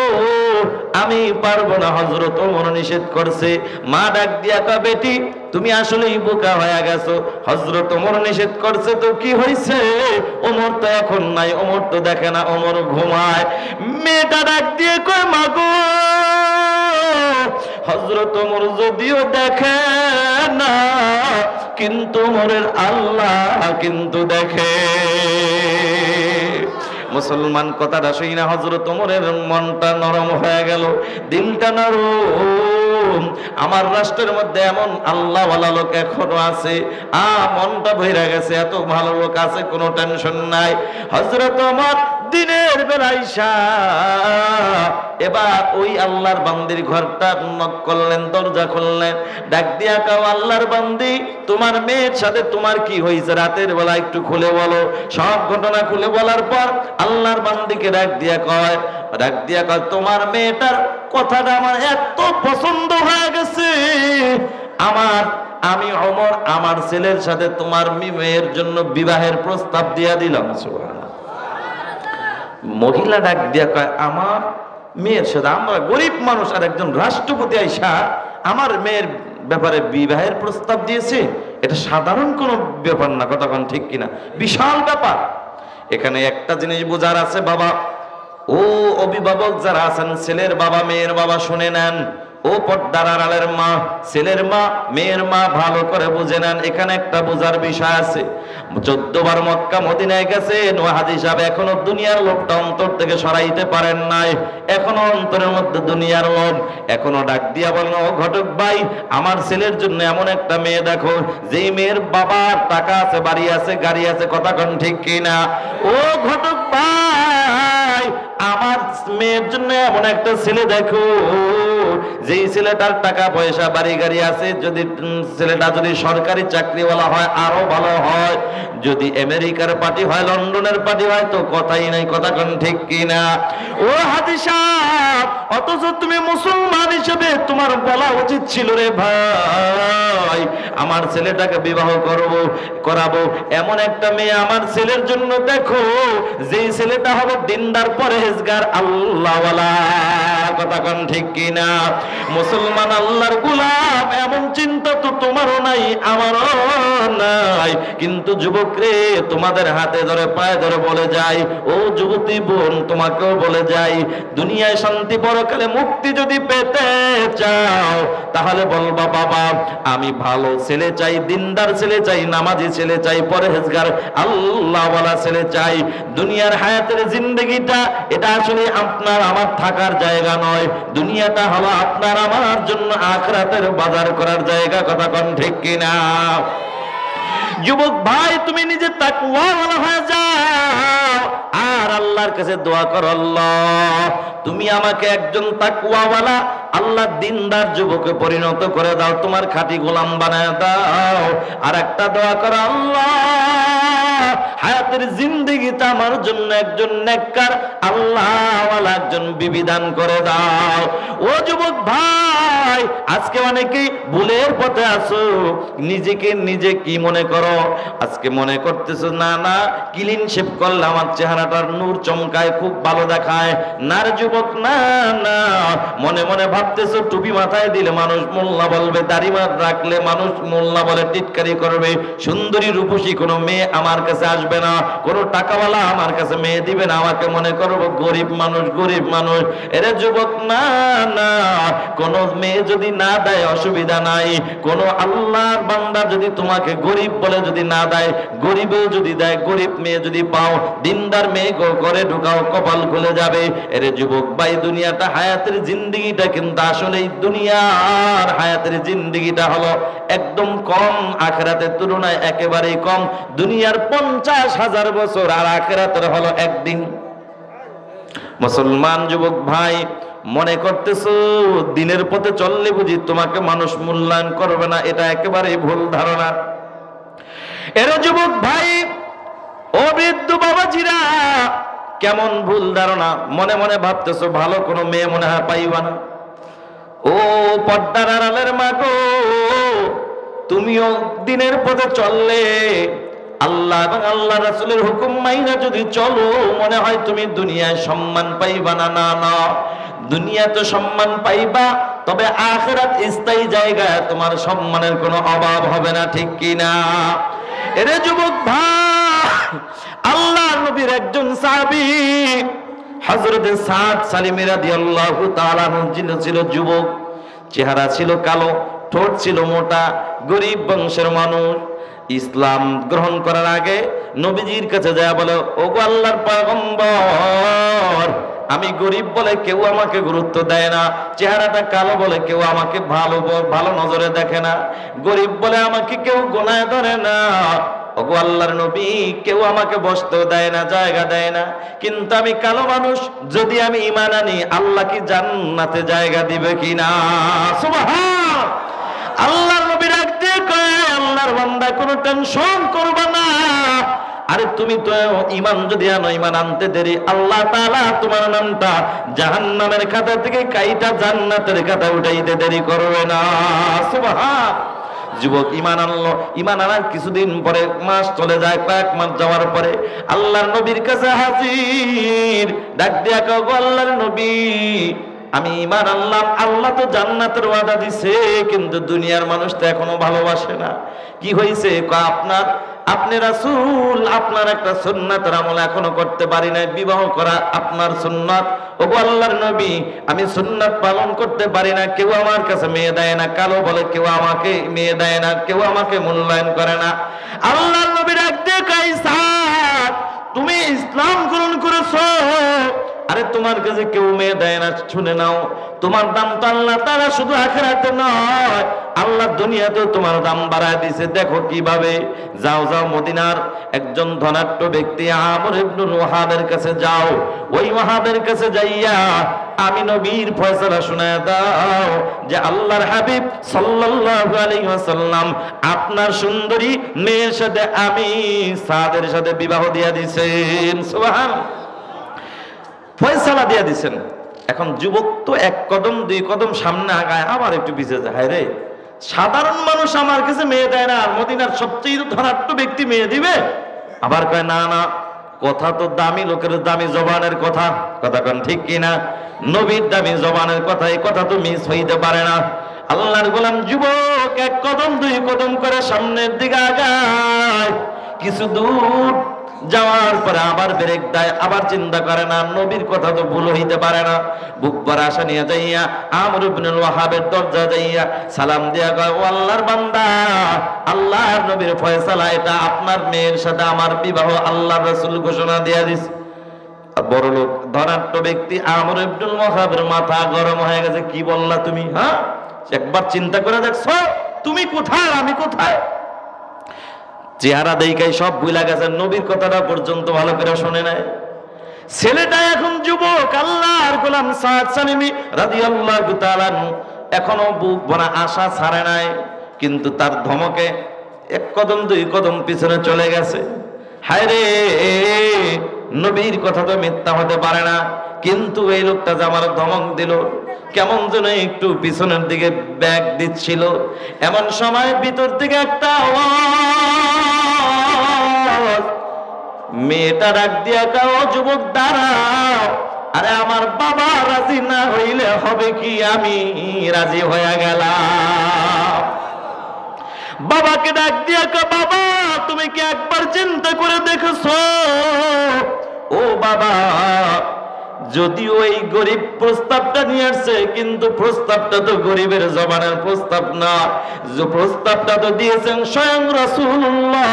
আমি পারবো না, হযরত ওমর নিষেধ করছে। মা ডাক দিয়া কা বেটি তুমি আসলেই বোকা হয়ে গেছো, হযরত ওমর নিষেধ করছে তো কি হইছে? ওমর তো এখন নাই, ওমর তো দেখে না, ওমর ঘুমায়। মেয়েটা ডাক দিয়ে কয় মা গো, হযরত ওমর যদিও দেখে না, কিন্তু ওমরের আল্লাহ কিন্তু দেখে। মুসলমান কথাটা শুই না হযরত ওমরের মনটা নরম হয়ে গেল, দিলটা নরম। আমার রাষ্ট্রের মধ্যে এমন আল্লাহওয়ালা লোক এখনো আছে, মনটা ভরে গেছে, এত ভালো লোক আছে, কোনো টেনশন নাই। হযরত ওমর দিনের বেলায় এবার ওই আল্লাহর বান্দির ঘরটা নক করলেন, দরজা খুললেন, ডাক দিয়া কাও আল্লাহর বান্দি, তোমার মেয়ের সাথে তোমার কি হয়েছে রাতের বেলা একটু খুলে বলো। সব ঘটনা খুলে বলার পর আল্লাহর বান্দিকে ডাক দিয়া কয় তোমার মেয়েটার কথাটা আমার এত পছন্দ হয়ে গেছে, আমি ওমর আমার ছেলের সাথে তোমার মেয়ের জন্য বিবাহের প্রস্তাব দিয়া দিলাম। সুবহানাল্লাহ। মহিলা ডাক দিয়া কয় আমার মেয়ের সাথে, আমরা গরিব মানুষ আর একজন রাষ্ট্রপতি আইসা আমার মেয়ের ব্যাপারে বিবাহের প্রস্তাব দিয়েছে, এটা সাধারণ কোনো ব্যাপার না, কতক্ষণ ঠিক কিনা, বিশাল ব্যাপার। এখানে একটা জিনিস বোঝার আছে বাবা, ও অভিভাবক যারা আছেন, ছেলের বাবা মেয়ের বাবা শুনে নেন, ও পর্দার আড়ালের মা, ছেলের মা মেয়ের মা, ভালো করে বুঝে নেন। এখানে একটা বোঝার বিষয় আছে, 14 বার মক্কা মদিনায় গেছেন ও হাজী সাহেব, এখনো দুনিয়ার লোভটা অন্তর থেকে সরাইতে পারেন নাই, এখনো অন্তরের মধ্যে দুনিয়ার লোভ। এখনো ডাক দিয়া বলেন, ও ঘটক ভাই, আমার ছেলের জন্য এমন একটা মেয়ে দেখো, যেই মেয়ের বাবার টাকা আছে, বাড়ি আছে, গাড়ি আছে, কথা কোন ঠিক কিনা? ও ঘটক ভাই, আমার মেয়ের জন্য এমন একটা ছেলে দেখো, যেই ছেলেটার টাকা পয়সা বাড়ি গাড়ি আছে, যদি ছেলেটা যদি সরকারি চাকরিওয়ালা হয় আরো ভালো হয়, যদি আমেরিকার পার্টি হয়, লন্ডনের পার্টি হয় তো কথাই নাই, কথা কোন ঠিক কিনা? ও হাজী সাহেব, অথচ তুমি মুসলমান হিসেবে তোমার বলা উচিত ছিল রে ভাই, আমার ছেলেটাকে বিবাহ করাবো, এমন একটা মেয়ে আমার ছেলের জন্য দেখো, যেই ছেলেটা হবে দিনদার পরহেজগার আল্লাহওয়ালা, কথা কোন ঠিক কিনা? মুসলমান আল্লাহর গোলাম, এমন চিন্তা তো তোমারও নাই আমারও নাই। কিন্তু যুবক রে, তোমাদের হাতে ধরে পায়ে ধরে বলে যাই, ও যুবতী বোন, তোমাকেও বলে যাই, দুনিয়ায় শান্তি পরকালে মুক্তি যদি পেতে চাও, তাহলে বলবা বাবা আমি ভালো ছেলে চাই, দিনদার ছেলে চাই, নামাজি ছেলে চাই, পরহেজগার আল্লাহওয়ালা ছেলে চাই। দুনিয়ার হায়াতের জিন্দেগিটা এটা আসলে আপনার আমার থাকার জায়গা নয়, দুনিয়াটা হলো আপনার আমার জন্য আখিরাতের বাজার করার জায়গা, কথা কোন ঠিক কিনা? যুবক ভাই, তুমি নিজে তাকওয়াওয়ালা হয়ে যাও আর আল্লাহর কাছে দোয়া করো, আল্লাহ তুমি আমাকে একজন তাকওয়াওয়ালা আল্লাহ দিনদার যুবকে পরিণত করে দাও, তোমার খাঁটি গোলাম বানায় দাও। আর একটা দোয়া করো, আল্লাহ হায়াতের জিন্দেগিতে আমার জন্য একজন নেককার আল্লাহওয়ালা একজন বিবি দান করে দাও। ও যুবক ভাই, আজকে অনেকেই ভুলের পথে আছো, নিজেকে নিজে কি মনে করো? আজকে মনে করতেছো না না ক্লিন শেভ করলে আমার চেহারাটার নূর চমকায়, খুব ভালো দেখায়, না রে যুবক, না না, মনে মনে ভাবতেছো টুপি মাথায় দিলে মানুষ মোল্লা বলবে, দাড়ি রাখলে মানুষ মোল্লা বলে টিটকারি করবে, সুন্দরী রূপসী কোনো মেয়ে আমার কাছে আসবে না, কোনো টাকাওয়ালা আমার কাছে মেয়ে দিবে না, আমাকে মনে করবো গরিব মানুষ, গরিব মানুষ। এরে যুবক, না না, কোন মেয়ে যদি না দেয় অসুবিধা নাই, কোন আল্লাহর বান্দা যদি তোমাকে গরিব বলে যদি না দেয়, গরিবেও যদি দেয়, গরিব মেয়ে যদি পাও, দিনদার মেয়ে করে ঢুকাও, কপাল খুলে যাবে। এরে যুবক ভাই, দুনিয়াটা হায়াতের জিন্দেগিটা কিন্তু আসলেই দুনিয়ার হায়াতের জিন্দেগিটা হলো একদম কম, আখিরাতের তুলনায় একেবারেই কম। দুনিয়ার 50,000 বছর আর আখিরাতের হলো একদিন। মুসলমান যুবক ভাই, মনে করতেছো দিনের পথে চললে বুঝি তোমাকে মানুষ মূল্যায়ন করবে না, এটা একেবারেই ভুল ধারণা। এর যুবক ভাই, ও বৃদ্ধ বাবাজিরা, কেমন ভুল ধারণা, মনে মনে ভাবতেছো ভালো কোনো মেয়ে মনে হয় পাইবা না। ও পর্দার আড়ালের মা গো, তুমিও দিনের পথে চললে, আল্লাহ এবং আল্লাহ রাসূলের হুকুম মাইনা যদি চলো, মনে হয় তুমি দুনিয়ায় সম্মান পাইবা না। না না, দুনিয়াতে সম্মান পাইবা, তবে আখিরাত স্থায়ী জায়গায় তোমার সম্মানের কোনো অভাব হবে না, ঠিক কি না? এরে যুবক ভাই, আল্লাহর নবীর একজন সাহাবী হযরত সাদ সালিমী রাদিয়াল্লাহু তাআলা আনহু ছিল যুবক, চেহারা ছিল কালো, ঠোঁট ছিল মোটা, গরিব বংশের মানুষ। ইসলাম গ্রহণ করার আগে নবীজির কাছে যায় বলে, ওগো আল্লাহর পয়গম্বর, আমি গরিব বলে কেউ আমাকে গুরুত্ব দেয় না, চেহারাটা কালো বলে কেউ আমাকে ভালো নজরে দেখে না, গরিব বলে আমাকে কেউ গোনায় ধরে না। ওগো আল্লাহর নবী, কেউ আমাকে বসতেও দেয় না, জায়গা দেয় না, কিন্তু আমি কালো মানুষ, যদি আমি ঈমান আনি আল্লাহ কি জান্নাতে জায়গা দিবে কিনা? সুবহান আল্লাহর নবী ডাক দিয়ে কয়, আল্লাহর বান্দা কোনো টেনশন করবে না। আরে তুমি তো ঈমান যদি আনো, ঈমান আনতে দেরি, আল্লাহ তাআলা তোমার নামটা জাহান্নামের খাতা থেকে কাইটা জান্নাতের খাতা উঠাইতে দেরি করবে না। সুবহান। যুবক ঈমান আনলো, ঈমান আনার কিছুদিন পরে, মাস চলে যায়, কয়েক মাস যাওয়ার পরে আল্লাহর নবীর কাছে হাজির, ডাক দিয়া কয়, গো আল্লাহর নবী, আমি ঈমান আনলাম, আল্লাহ তো জান্নাতের ওয়াদা দিছে, কিন্তু দুনিয়ার মানুষ তো এখনো ভালোবাসে না। কি হয়েছে? আপনি রাসূল, আপনার একটা সুন্নাতের আমল এখনো করতে পারি নাই, বিবাহ করা আপনার সুন্নাত। ওগো আল্লাহর নবী, আমি সুন্নাত পালন করতে পারি না, কেউ আমার কাছে মেয়ে দেয় না, কালো বলে কেউ আমাকে মেয়ে দেয় না, কেউ আমাকে মূল্যায়ন করে না। আল্লাহর নবী ডাক দিয়ে কয়, সাদ, তুমি ইসলাম গ্রহণ করেছো, আরে তোমার কাছে কেউ মেয়ে দেয় না, শুনে নাও, তোমার দাম তো আল্লাহ তাআলা শুধু আখিরাতে নয়, আল্লাহ দুনিয়াতেও তোমার দাম বাড়ায় দিয়েছে। দেখো কিভাবে, যাও যাও মদিনার একজন ধনাঢ্য ব্যক্তি আমর ইবনে ওয়াহাবের কাছে যাও, ওই ওয়াহাবের কাছে যাইয়া আমি নবীর ফয়সালা শোনায় দাও যে আল্লাহর হাবিব সাল্লাল্লাহু আলাইহি ওয়াসাল্লাম আপনার সুন্দরী মেয়ের সাথে আমি সাদের সাথে বিবাহ দিয়া দিয়েছেন। সুবহানাল্লাহ, ফয়সালা দিয়া দিছেন। এখন যুবক তো এক কদম দুই কদম সামনে আগায়, আবার একটু পিছিয়ে যায়। হায় রে, সাধারণ মানুষ আমার কাছে মেয়ে দেয় না, আর মদিনার সবচেয়ে ধনাঢ্য ব্যক্তি মেয়ে দিবে? আবার কয়, না না, কথা তো দামি লোকের দামি জবানের কথা, কথা কোন ঠিক কিনা? নবীর দামি জবানের কথা, এই কথা তো মিস হইতে পারে না। আল্লাহর গোলাম যুবক এক কদম দুই কদম করে সামনের দিকে আগায়, কিছু দূর যাওয়ার পরে আবার ব্রেক দেয়, আবার চিন্তা করে না, নবীর কথা তো ভুল হইতে পারে না। বুক ভরা আশা নিয়ে যাইয়া আমর ইবনে ওয়াহাবের দরজা যাইয়া সালাম দিয়া কয়, ও আল্লাহর বান্দা, আল্লাহর নবীর ফয়সালা, এটা আপনার মেয়ের সাথে আমার বিবাহ আল্লাহর রাসূল ঘোষণা দিয়া দিছে। বড় লোক ধনাঢ্য ব্যক্তি আমর ইবনে ওয়াহাবের মাথা গরম হয়ে গেছে। কি বললা তুমি? হ্যাঁ, একবার চিন্তা করে দেখছো, তুমি কোথায় আমি কোথায়? চেহারা দেখাই সব ভুলা গেছে, নবীর কথাটা পর্যন্ত ভালো করে শুনে নাই। ছেলেটা এখন যুবক, আল্লাহর গোলাম সাদ সালিমী রাদিয়াল্লাহু তাআলা এখনো বুক ভরা আশা ছাড়ে নাই, কিন্তু তার ধমকে এক কদম দুই কদম পিছনে চলে গেছে। হায় রে, নবীর কথা তো মিথ্যা হতে পারে না, কিন্তু এই লোকটা যে আমার ধমক দিল, কেমন যেন একটু পিছনের দিকে ব্যাগ দিচ্ছিল। এমন সময় ভিতর থেকে একটা মেয়েটা ডাক দিয়া কয়, ও যুবক দাঁড়াও, আরে আমার বাবা রাজি না হইলে হবে কি, আমি রাজি হয়ে গেলাম। বাবাকে ডাক দিয়া কয়, বাবা তুমি কি একবার চিন্তা করে দেখেছো? ও বাবা, যদিও এই গরিব প্রস্তাবটা নিয়ে আসছে, কিন্তু প্রস্তাবটা তো গরিবের জবানের প্রস্তাব না, যে প্রস্তাবটা তো দিয়েছেন স্বয়ং রাসূলুল্লাহ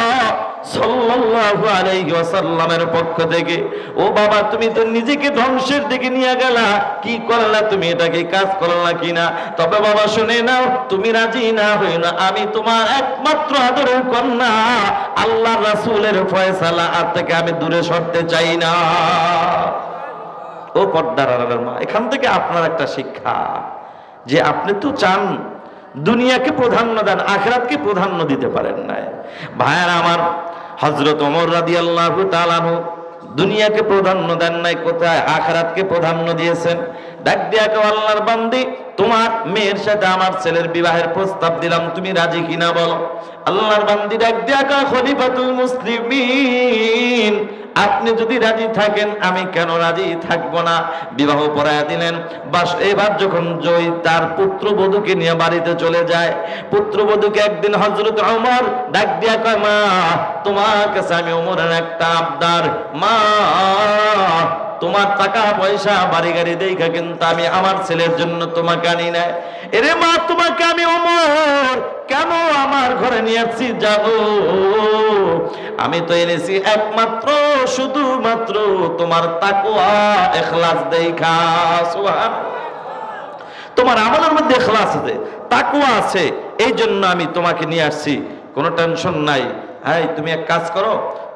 সাল্লাল্লাহু আলাইহি ওয়াসাল্লামের পক্ষ থেকে। ও বাবা, তুমি তো নিজেকে ধ্বংসের দিকে নিয়ে গেলা, কি করলা তুমি? এটাকে কাজ করলা কিনা? তবে বাবা শুনে নাও, তুমি রাজি না হই না, আমি তোমার একমাত্র আদরের কন্যা, আল্লাহর রাসূলের ফয়সালা আর থেকে আমি দূরে সরতে চাই না। ও পর্দার আড়ালের মা, এখান থেকে আপনার একটা শিক্ষা, যে আপনি তো চান দুনিয়াকে প্রাধান্য দেন, আখিরাতকে প্রাধান্য দিতে পারেন না। ভাইয়ারা আমার, হযরত ওমর রাদিয়াল্লাহু তাআলা আনহু দুনিয়াকে প্রাধান্য দেন নাই, কোথায় আখিরাতকে প্রাধান্য দিয়েছেন। ডাক দিয়া কও, আল্লাহর বান্দি, তোমার মেয়ের সাথে আমার ছেলের বিবাহের প্রস্তাব দিলাম, তুমি রাজি কিনা বলো। আল্লাহর বান্দি ডাক দিয়া কও, খলিফাতুল মুসলিমিন, আপনি যদি রাজি থাকেন আমি কেন রাজি থাকবো না। বিবাহ পড়ায়া দিলেন। বাস এবার যখন জয় তার পুত্রবধূকে নিয়ে বাড়িতে চলে যায়, পুত্রবধূকে একদিন হযরত ওমর ডাক দিয়া কয়, মা, তোমার কাছে আমি ওমরের একটা আবদার, মা, তোমার টাকা পয়সা বাড়ি গাড়ি দেখা কিন্তু আমি আমার ছেলের জন্য তোমাকে আনি নাই। এরে মা, তোমাকে আমি ওমর কেন আমার ঘরে নিয়ে আসছি জানো? আমি তো এনেছি একমাত্র শুধুমাত্র তোমার তাকওয়া ইখলাস দেখা। সুবহানাল্লাহ। তোমার আমলের মধ্যে ইখলাস আছে, তাকওয়া আছে, এই জন্য আমি তোমাকে নিয়ে আসছি, কোনো টেনশন নাই। হ্যাঁ, তুমি এক কাজ করো,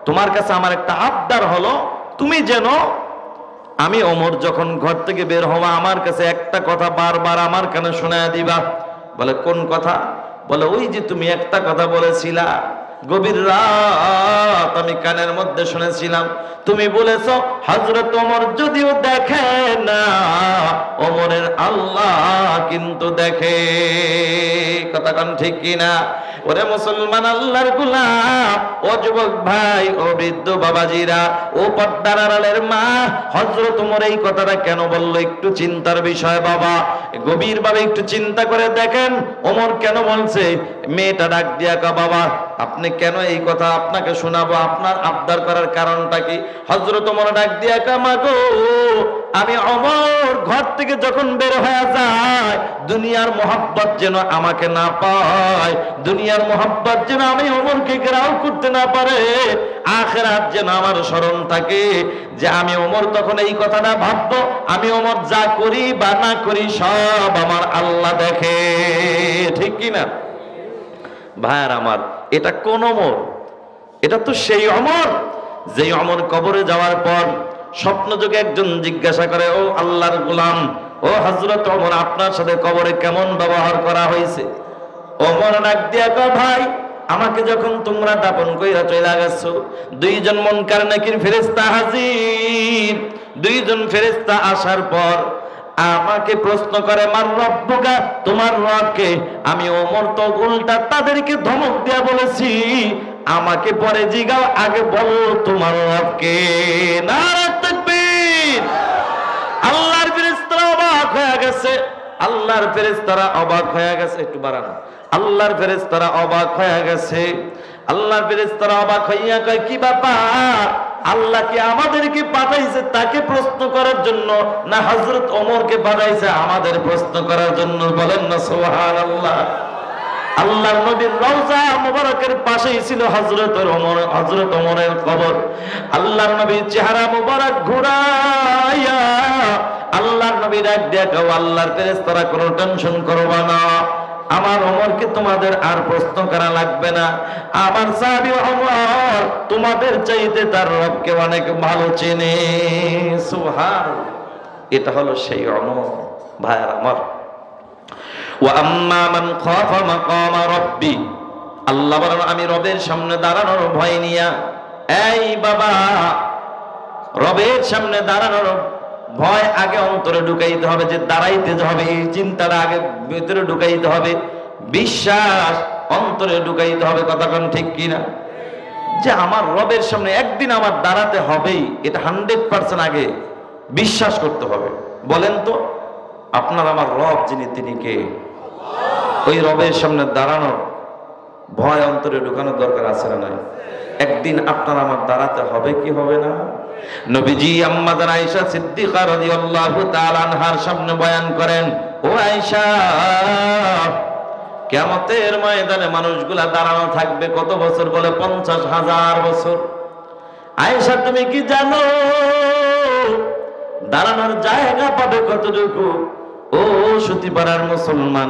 তোমার কাছে আমার একটা আবদার হলো, তুমি যেন আমি ওমর যখন ঘর থেকে বের হওয়া আমার কাছে একটা কথা বারবার আমার কানে শোনায় দিবা। বলে কোন কথা? বলে ওই যে তুমি একটা কথা বলেছিলা, গভীর রাত আমি কানের মধ্যে শুনেছিলাম, তুমি বলেছো হযরত ওমর যদিও দেখে না, ওমরের আল্লাহ কিন্তু দেখে। কথা কোন ঠিক কিনা? ওরে মুসলমান আল্লাহর গোলাম, ও যুবক ভাই, ও বৃদ্ধ বাবাজিরা, ও পর্দার আড়ালের মা, হযরত ওমর এই কথাটা কেন বললো একটু চিন্তার বিষয় বাবা। গভীর ভাবে একটু চিন্তা করে দেখেন ওমর কেন বলছে। মেয়েটা ডাক দিয়া কয়, বাবা আপনি কেন এই কথা আপনাকে শোনাবো, আপনার আবদার করার কারণটা কি? হযরত ওমর ডাক দিয়া কয়, মা গো, আমি ওমর ঘর থেকে যখন বের হয়ে যায়, দুনিয়ার মোহাব্বত যেন আমাকে না পায়, দুনিয়ার মোহাব্বত যেন আমি ওমরকে গ্রাহ্য করতে না পারে, আখিরাত যেন আমার স্মরণ থাকে, যে আমি ওমর তখন এই কথাটা ভাববো, আমি ওমর যা করি বা না করি সব আমার আল্লাহ দেখে। ঠিক কিনা ভাইয়ার আমার? এটা কোন ওমর? এটা তো সেই ওমর যেই ওমর কবরে যাওয়ার পর স্বপ্ন যোগে একজন জিজ্ঞাসা করে, ও আল্লাহর গোলাম, ও হযরত ওমর, আপনার সাথে কবরে কেমন ব্যবহার করা হয়েছে? ওমর ডাক দিয়া কয়, ভাই আমাকে যখন তোমরা দাপন কইরা চলে গেছো, দুইজন মুনকার নাকির ফেরেশতা হাজির। দুইজন ফেরেশতা আসার পর আমাকে প্রশ্ন করে, মার রব্বুকা, তোমার রবকে? আমি ওমর তো উল্টা তাদেরকে ধমক দিয়া বলেছি, আমাকে পরে জিগাও, আগে বলো তোমার রবকে। নারে তাকবীর! আল্লাহর ফেরেশতারা অবাক হয়ে গেছে, আল্লাহর ফেরেশতারা অবাক হয়ে গেছে। একটু বাড়ানো। আল্লাহর ফেরেশতারা অবাক হয়ে গেছে। আল্লাহর ফেরেশতারা অবাক হইয়া কয়, কি ব্যাপার? আল্লাহ কি আমাদেরকে পাঠাইছে তাকে প্রশ্ন করার জন্য, না হযরত ওমরকে পাঠাইছে আমাদের প্রশ্ন করার জন্য? বলেন না সুবহানাল্লাহ। আল্লাহর নবীর রওজা মুবারকের পাশেই ছিল হযরত ওমরের কবর। আল্লাহর নবীর চেহারা মুবারক ঘুরাইয়া আল্লাহর নবী ডাক দিয়া কও, আল্লাহর ফেরেশতারা কোনো টেনশন করবা না, আমার ওমরকে তোমাদের আর প্রশ্ন করা লাগবে না। আমার সাহাবী ওমর তোমাদের চাইতে তার রবকে অনেক ভালো চেনে। সুবহানাল্লাহ। এটা হলো সেই ওমর। ভাইরা আমার, ওয়া আম্মা মান খাফা মাকামা রাব্বি, আল্লাহ বলেন আমি রবের সামনে দাঁড়ানোর ভয় নিয়া, এই বাবা, রবের সামনে দাঁড়ানোর ভয় আগে অন্তরে ঢুকাইতে হবে, যে দাঁড়াইতে হবে, এই চিন্তাটা আগে ভিতরে ঢুকাইতে হবে, বিশ্বাস অন্তরে ঢুকাইতে হবে। কথা কোন ঠিক কিনা? যে আমার রবের সামনে একদিন আমার দাঁড়াতে হবেই, এটা 100% আগে বিশ্বাস করতে হবে। বলেন তো আপনার আমার রব যিনি, তিনি কে? ওই রবের সামনে দাঁড়ানোর ভয় অন্তরে ঢুকানোর দরকার আছে না নাই? একদিন আপনার আমার দাঁড়াতে হবে কি হবে না? নবীজি আম্মাজান আয়েশা সিদ্দিকা রাদিয়াল্লাহু তাআলা আনহার সামনে বয়ান করেন, ও আয়েশা, কিয়ামতের ময়দানে মানুষগুলা দাঁড়ানো থাকবে কত বছর? বলে 50,000 বছর। আয়েশা তুমি কি জানো দাঁড়ানোর জায়গা পাবে কতটুকু? ও সুতিপাড়ার মুসলমান,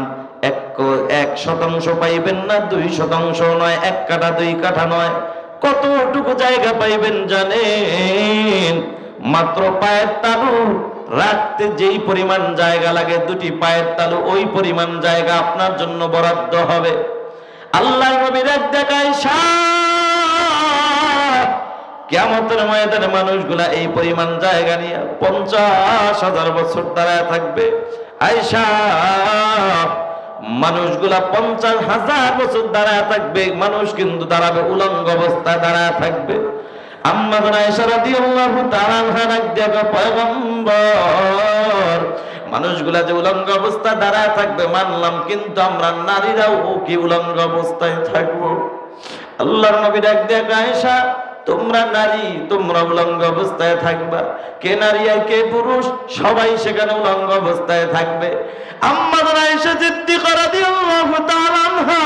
1% পাইবেন না, 2% নয়, 1 কাঠা 2 কাঠা নয়, কতটুকু জায়গা পাইবেন জানেন? মাত্র পায়ের তালু রাখতে যেই পরিমাণ জায়গা লাগে, দুটি পায়ের তালু ওই পরিমাণ জায়গা আপনার জন্য বরাদ্দ হবে। আল্লাহর নবী রাত দেখায় কিয়ামতের ময়দানে মানুষগুলা এই পরিমাণ জায়গা নিয়ে 50,000 বছর দাঁড়ায় থাকবে। আয়েশা, মানুষগুলা 50,000 বছর দাঁড়ায় থাকবে, মানুষ কিন্তু দাঁড়াবে উলঙ্গ অবস্থায় দাঁড়ায় থাকবে। আম্মা আয়েশা রাদিয়াল্লাহু তাআলা আনহা দেখো পয়গম্বর, মানুষগুলা যে উলঙ্গ অবস্থায় দাঁড়ায় থাকবে মানলাম, কিন্তু আমরা নারীরাও কি উলঙ্গ অবস্থায় থাকবো? আল্লাহর নবী ডাক দিয়ে আয়েশা, তোমরা নারী, তোমরা উলঙ্গ অবস্থায় থাকবা। কে নারী আর কে পুরুষ, সবাই সেখানে উলঙ্গ অবস্থায় থাকবে। আম্মা আয়েশা সিদ্দিকা রাদিয়াল্লাহু তাআলা আনহা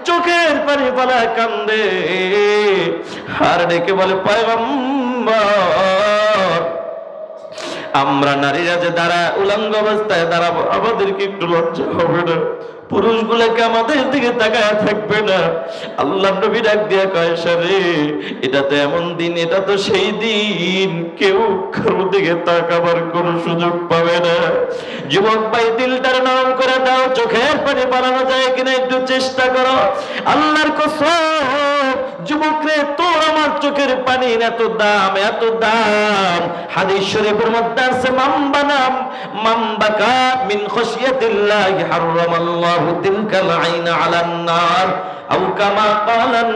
চোখের পানি ফেলা কান্দে আর ডেকে বলে, পয়গম্বর, আমরা নারীরা যে দাঁড়ায় উলঙ্গ অবস্থায় দাঁড়াবো, আমাদেরকে একটু লজ্জা হবে না? পুরুষগুলোকে আমাদের দিকে তাকায় থাকবে না? আল্লাহ নবী ডাক দিয়ে কয়, রে এটা তো এমন দিন, এটা তো সেই দিন কেউ কারো দিকে তাকাবার কোনো সুযোগ পাবে না। যুবক ভাই, দিলটার নরম করে দাও, চোখের পানি বাড়ানো যায় কিনা একটু চেষ্টা করো। আল্লাহর কসম, যুবক রে, তোর আমার চোখের পানির এত দাম, এত দাম। হাদিস শরীফের মধ্যে আছে, মামবাকা মিন খাশিয়াতিল্লাহি হারামাল্লাহু তিলকাল আইনা আলান নার, আও কামা ক্বালান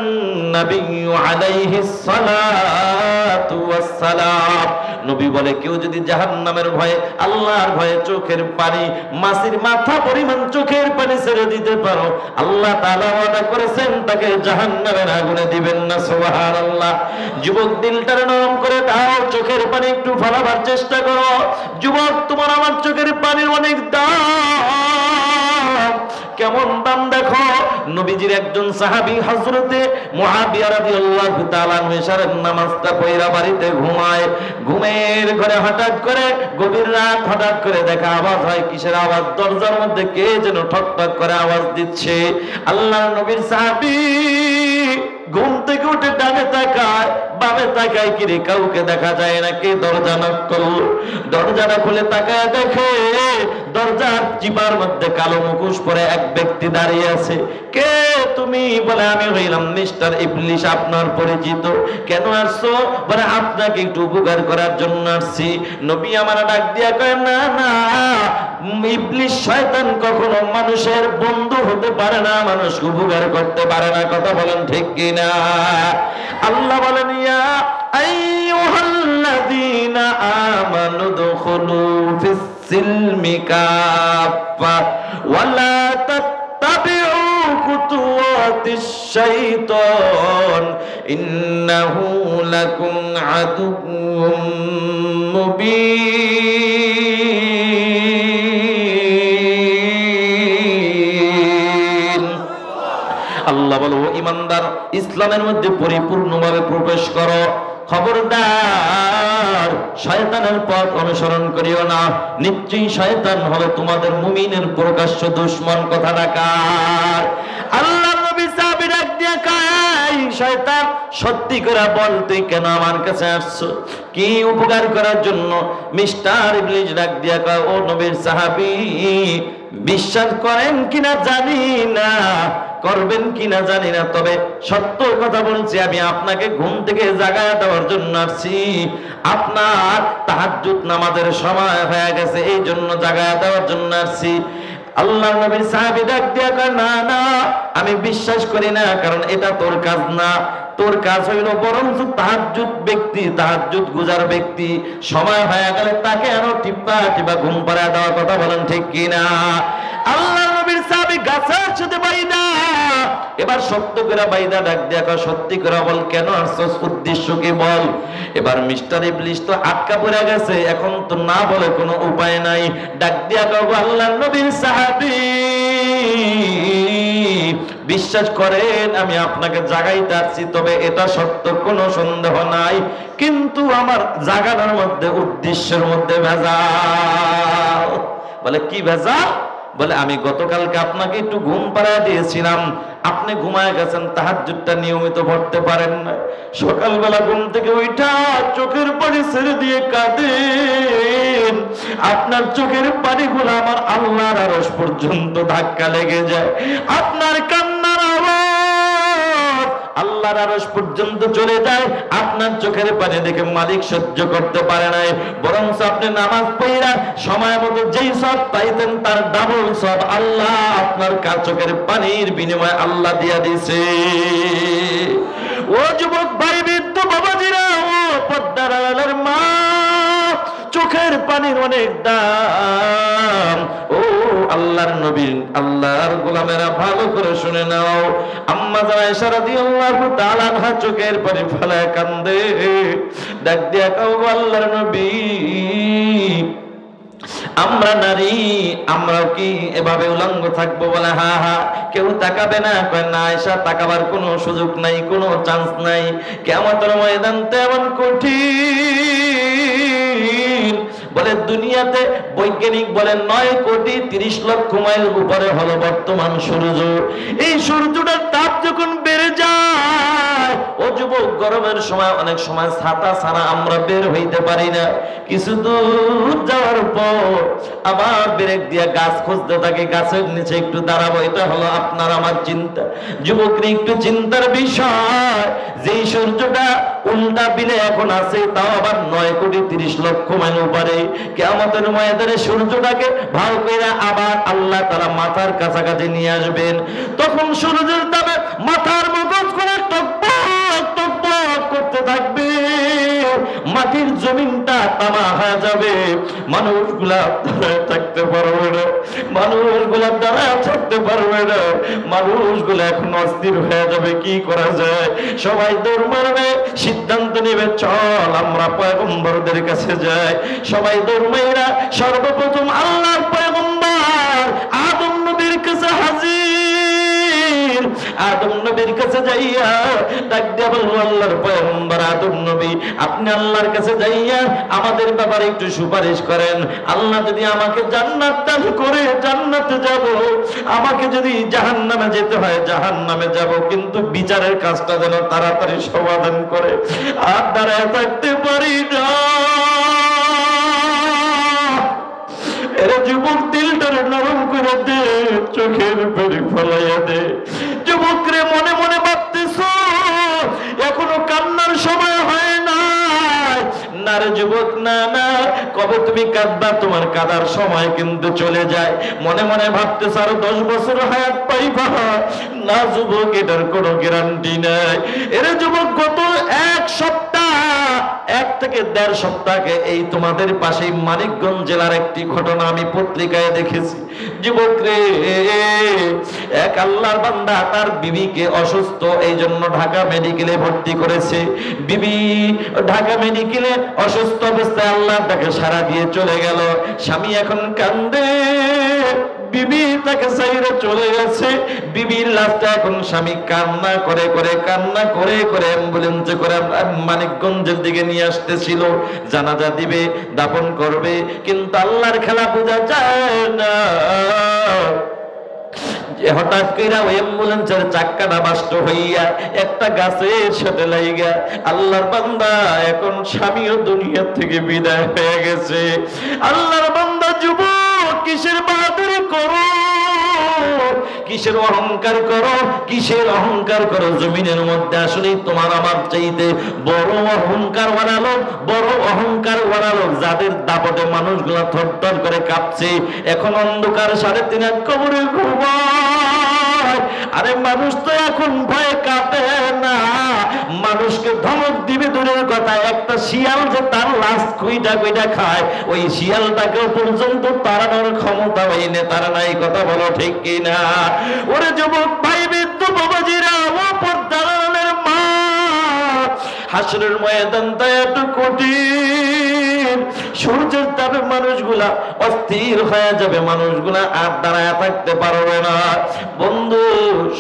নবিয়্যু আলাইহিস সালাতু ওয়াস সালাম। নবী বলে, কেউ যদি জাহান্নামের ভয়ে, আল্লাহর ভয়ে চোখের পানি, মাছির মাথা পরিমাণ চোখের পানি ছেড়ে দিতে পারো, আল্লাহ তাআলা ওয়াদা করেছেন তাকে জাহান্নামের আগুনে দিবেন না। সুবহানাল্লাহ। যুবক, দিলটারে নরম করে দাও, চোখের পানি একটু ফেলাবার চেষ্টা করো। যুবক, তোমার আমার চোখের পানির অনেক দাম। কেমন দাম দেখো, নবীজির একজন সাহাবী হযরতে মুআবিয়া রাদিয়াল্লাহু তাআলা আনহু ইশারার নামাজটা পড়া বাড়িতে ঘুমায়। ঘুমের ঘরে হঠাৎ করে গভীর রাত, হঠাৎ করে দেখা আওয়াজ হয়। কিসের আওয়াজ? দরজার মধ্যে কে যেন ঠক ঠক করে আওয়াজ দিচ্ছে। আল্লাহর নবীর সাহাবী ঘুম থেকে উঠে ডানে তাকায়, বামে তাকায়, কিরে কাউকে দেখা যায় না। কে দরজা নক করলো? দরজাটা খুলে তাকায় দেখে দরজার চিপার মধ্যে কালো মুখোশ পরে এক ব্যক্তি দাঁড়িয়ে আছে। কে তুমি? বলে, আমি হইলাম মিস্টার ইবলিস, আপনার পরিচিত। কেন আসছো? বলে, আপনাকে একটু উপকার করার জন্য আসছি। নবী আমার ডাক দিয়া কয়, না না, ইবলিস শয়তান কখনো মানুষের বন্ধু হতে পারে না, মানুষ উপকার করতে পারে না। কথা বলেন ঠিক কিনা? আল্লাহ বলেন, ইয়া আইয়ুহাল্লাযীনা আমানু দুখুলু ফিস সিলমি কাফা ওয়া লা তাত্তাবিউ খুতুওয়াতিশ শাইতান ইন্নাহু লাকুম আদুউম মুবিন। আল্লাহ বলো, ঈমানদার, ইসলামের মধ্যে পরিপূর্ণভাবে প্রবেশ করো। খবরদার শয়তানের পথ অনুসরণ করিও না, নিশ্চয়ই শয়তান হবে তোমাদের মুমিনের প্রকাশ্য দুশমন। কথা কার? আল্লাহ নবী সাহাবী ডাক দিয়ে কয়, শয়তান সত্যি করে বল, তুই কেন আমার কাছে আসছো? কি উপকার করার জন্য? মিস্টার ইবলিস ডাক দিয়ে কয়, ও নবীর সাহাবী, বিশ্বাস করেন কিনা জানি না, করবেন কিনা জানি না, তবে সত্য কথা বলছি, আমি আপনাকে ঘুম থেকে জাগায় দেওয়ার জন্য আসছি। আপনার তাহাজ্জুদ নামাজের সময় হয়ে গেছে, এই জন্য জাগায় দেওয়ার জন্য আসছি। আল্লাহর নবীর সাহাবী ডাক দিয়া কয়, না না, আমি বিশ্বাস করি না, কারণ এটা তোর কাজ না। তোর কাজ হইল বরঞ্চ তাহাজ্জুদ ব্যক্তি, তাহাজ্জুদ গুজার ব্যক্তি সময় হয়ে গেলে তাকে আরো টিপা টিপা ঘুম পাড়ায় দেওয়ার। কথা বলেন ঠিক কিনা? আল্লাহর নবীর সাহাবী গাছের সাথে বাইদা, এবার সত্য করে বাইদা ডাক দিয়া কয়, সত্যি করে বল, কেন আসছস? উদ্দেশ্য কি বল? এবার মিস্টার ইবলিস তো আটকা পড়ে গেছে, এখন তো না বলে কোনো উপায় নাই। ডাক দিয়া কয়, আল্লাহর নবীর সাহাবী, বিশ্বাস করেন আমি আপনাকে জাগাইতে আসছি, তবে এটা সত্য, কোনো সন্দেহ নাই, কিন্তু আমার জাগানোর মধ্যে উদ্দেশ্যের মধ্যে ভেজাল। বলে, কি ভেজাল? বলে আমি গতকালকে আপনাকে একটু ঘুম পাড়ায় দিয়েছিলাম, আপনি ঘুমায় গেছেন, তাহাজ্জুদটা নিয়মিত পড়তে পারেন না। সকালবেলা ঘুম থেকে উঠা চোখের পানি ছেড়ে দিয়ে কাঁদেন, আপনার চোখের পানিগুলো আমার আল্লাহর আরশ পর্যন্ত ধাক্কা লেগে যায়। আপনার কান্নার আওয়াজ আল্লাহর আরশ পর্যন্ত চলে যায়। আপনার চোখের পানি দেখে মালিক সহ্য করতে পারে নাই, বরং আপনি নামাজ পড়া সময় মতো যেই সব পাইতেন তার ডাবল সব আল্লাহ আপনার চোখের পানির বিনিময়ে আল্লাহ দিয়া দিছে। ও যুবক ভাই, বৃদ্ধ বাবাজিরা, ও পদ্মার আড়ালের মা, চোখের পানির অনেক দাম। ও আল্লাহর নবী, আল্লাহর গোলামেরা, ভালো করে শুনে নাও। আম্মা জান আয়েশা রাদিয়াল্লাহু তাআলা আনহা চোখের পানি ফেলায় কান্দে, ডাক দিয়া কও, আল্লাহর নবী, আমরা নারী, আমরাও কি এভাবে উলঙ্গ থাকবো? বলে হা হা, কেউ তাকাবে না। কয় না আয়েশা, তাকাবার কোনো সুযোগ নাই, কোনো চান্স নাই। কিয়ামতের ময়দান তেমন কঠিন, বলে দুনিয়াতে বৈজ্ঞানিক বলে 9,30,00,000 মাইল উপরে হলো বর্তমান সূর্য। এই সূর্যটার তাপ যখন বেড়ে যায়, ও যুবক, গরমের সময় অনেক সময় ছাতা ছাড়া আমরা বের হইতে পারি না। কিছু দূর যাওয়ার পর আবার ব্রেক দিয়ে গাছ খুঁজতে থাকি, গাছের নিচে একটু দাঁড়াবো। এটা হলো আপনার আমার চিন্তা। যুবকরা একটু চিন্তার বিষয়, যেই সূর্যটা উল্টা বিলে এখন আছে, তাও আবার 9,30,00,000 মাইল উপরে। কিয়ামতের ময়দানে সূর্যটাকে ভালো করে আবার আল্লাহ তাআলা মাথার কাছাকাছি নিয়ে আসবেন। তখন সূর্যের তাপে মাথার মগজ করে টকবক টকবক করতে থাকবে, মাটির জমিনটা তামা হয়ে যাবে, মানুষগুলা দাঁড়ায় থাকতে পারবে না, মানুষগুলা দাঁড়ায় থাকতে পারবে না, মানুষগুলা এখন অস্থির হয়ে যাবে। কি করা যায়? সবাই দৌড় মারবে, সিদ্ধান্ত নেবে চল আমরা পয়গম্বরদের কাছে যাই। সবাই দৌড় মাইরা সর্বপ্রথম আল্লাহর পয়গম্বর আদম নবীর কাছে হাজির। আদম নবীর কাছে যাইয়া ডাক দিয়া বলল, আল্লাহর পয়গম্বর আদম নবী, আপনি আল্লাহর কাছে যাইয়া আমাদের ব্যাপারে একটু সুপারিশ করেন। আল্লাহ যদি আমাকে জান্নাত দান করে জান্নাতে যাব, আমাকে যদি জাহান্নামে যেতে হয় জাহান্নামে যাব, কিন্তু বিচারের কাজটা যেন তাড়াতাড়ি সমাধান করে। আর দাঁড়ায় থাকতে পারি না। এর যুবক, দিলটারে নরম করে দে, চোখের পানি ফলাইয়া দে। যুবক রে, মনে মনে ভাবতেছ এখনো কান্নার সময় হয় না। না রে যুবক, না না, কবে তুমি কাঁদবা? তোমার কাঁদার সময় কিন্তু চলে যায়। মনে মনে ভাবতেছ আরো 10 বছর হায়াত পাইবা। না যুবক, এটার কোনো গ্যারান্টি নাই। এরে যুবক, গত 1 সপ্তাহ, 1 থেকে 1.5 সপ্তাহে এই তোমাদের পাশেই মানিকগঞ্জ জেলার একটি ঘটনা আমি পত্রিকায় দেখেছি। যুবক রে, এক আল্লাহর বান্দা তার বিবিকে অসুস্থ, এই জন্য ঢাকা মেডিকেলে ভর্তি করেছে। বিবি ঢাকা মেডিকেলে অসুস্থ অবস্থায় আল্লাহ তাকে সারা দিয়ে চলে গেল। স্বামী এখন কান্দে, বিবি তাকে ছাইরে চলে গেছে। বিবির লাশটা এখন স্বামী কান্না করে করে অ্যাম্বুলেন্সে করে মানিকগঞ্জের দিকে নিয়ে আসতেছিল। জানাজা দিবে, দাফন করবে, কিন্তু আল্লাহর খেলা বোঝা যায় না। হঠাৎ করে ওই অ্যাম্বুলেন্সের চাক্কাটা বাস্ট হইয়া একটা গাছের সাথে লাইগা আল্লাহর বান্দা এখন স্বামীও দুনিয়া থেকে বিদায় হয়ে গেছে। আল্লাহর বান্দা যুবক, কিসের বাহাদুরি করো, কিসের অহংকার করো, কিসের অহংকার করো? জমিনের মধ্যে আসলে তোমার আমার চাইতে বড় অহংকার বানালো, বড় অহংকার বানালো, যাদের দাপটে মানুষগুলা থরথর করে কাঁপছে। এখন অন্ধকার 3.5 কবরে ঘুমায়। আরে মানুষ তো এখন ভয়ে কাঁপে না, মানুষকে ধমক দিবে দূরের কথা, একটা শিয়াল যে তার লাশ কইটা কইটা খায়, ওই শিয়ালটাকেও পর্যন্ত তাড়ানোর ক্ষমতা ওই নেতার নাই। কথা বলো ঠিক কিনা? ওরে যুবক ভাই, বৃদ্ধ বাবাজিরা, ও পর্দার মা, হাসরের ময়দানটা এত কঠিন। সূর্যের তাপে মানুষগুলা অস্থির হয়ে যাবে, মানুষগুলা আর দাঁড়ায় থাকতে পারবে না। বন্ধু,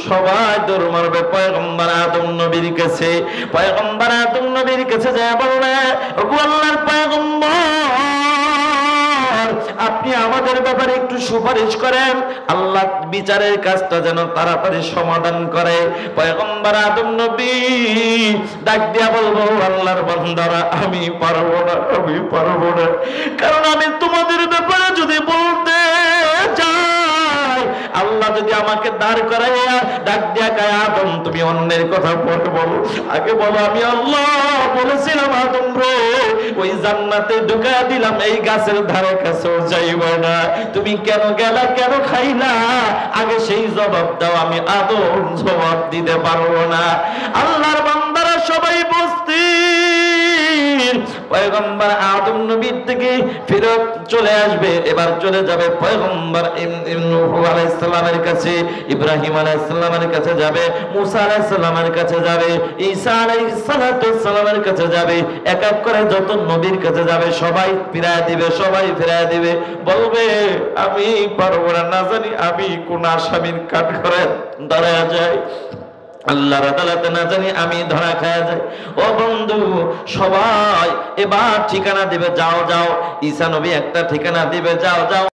সবাই দৌড় মারবে পয়গম্বর আদম নবীর কাছে। পয়গম্বর আদম নবীর কাছে যায় বলবে, ওগো আল্লাহর পয়গম্বর, আপনি আপনি আমাদের ব্যাপারে একটু সুপারিশ করেন, আল্লাহ বিচারের কাজটা যেন তাড়াতাড়ি সমাধান করে। পয়গম্বর আদম নবী ডাক দিয়া বলবো, আল্লাহর বান্দারা আমি পারবো না, আমি পারবো না, কারণ আমি তোমাদের ব্যাপারে যদি বলতে যাই, আল্লাহ যদি আমাকে দাঁড় করাইয়া ডাক দিয়া কয়, আদম তুমি অন্যের কথা পরে বলো, আগে বলো আমি আল্লাহ বলেছিলাম আদম রে ওই জান্নাতে ঢুকা দিলাম, এই গাছের ধারে কাছেও যাইব না, তুমি কেন গেলা, কেন খাইলা, আগে সেই জবাব দাও, আমি আদম জবাব দিতে পারবো না। আল্লাহর বান্দারা সবাই বস্তির পয়গম্বর আদম নবীর থেকে ফেরত চলে আসবে, এবার চলে যাবে পয়গম্বর নূহ আলাইহিস সালামের কাছে, ইব্রাহিম আলাইহিস সালামের কাছে যাবে, মুসা আলাইহিস সালামের কাছে যাবে, ঈসা আলাইহিস সালামের কাছে যাবে, এক এক করে যত নবীর কাছে যাবে সবাই ফিরায় দিবে, সবাই ফিরায় দিবে, বলবে আমি পারবো না, না জানি আমি কোন আসামির কাঠ করে দাঁড়ায় যায়, আল্লাহর আদালতে না জানি আমি ধরা খায়া যাই। ও বন্ধু, সবাই এবার ঠিকানা দিবে, যাও যাও, ঈসা নবী একটা ঠিকানা দিবে, যাও যাও।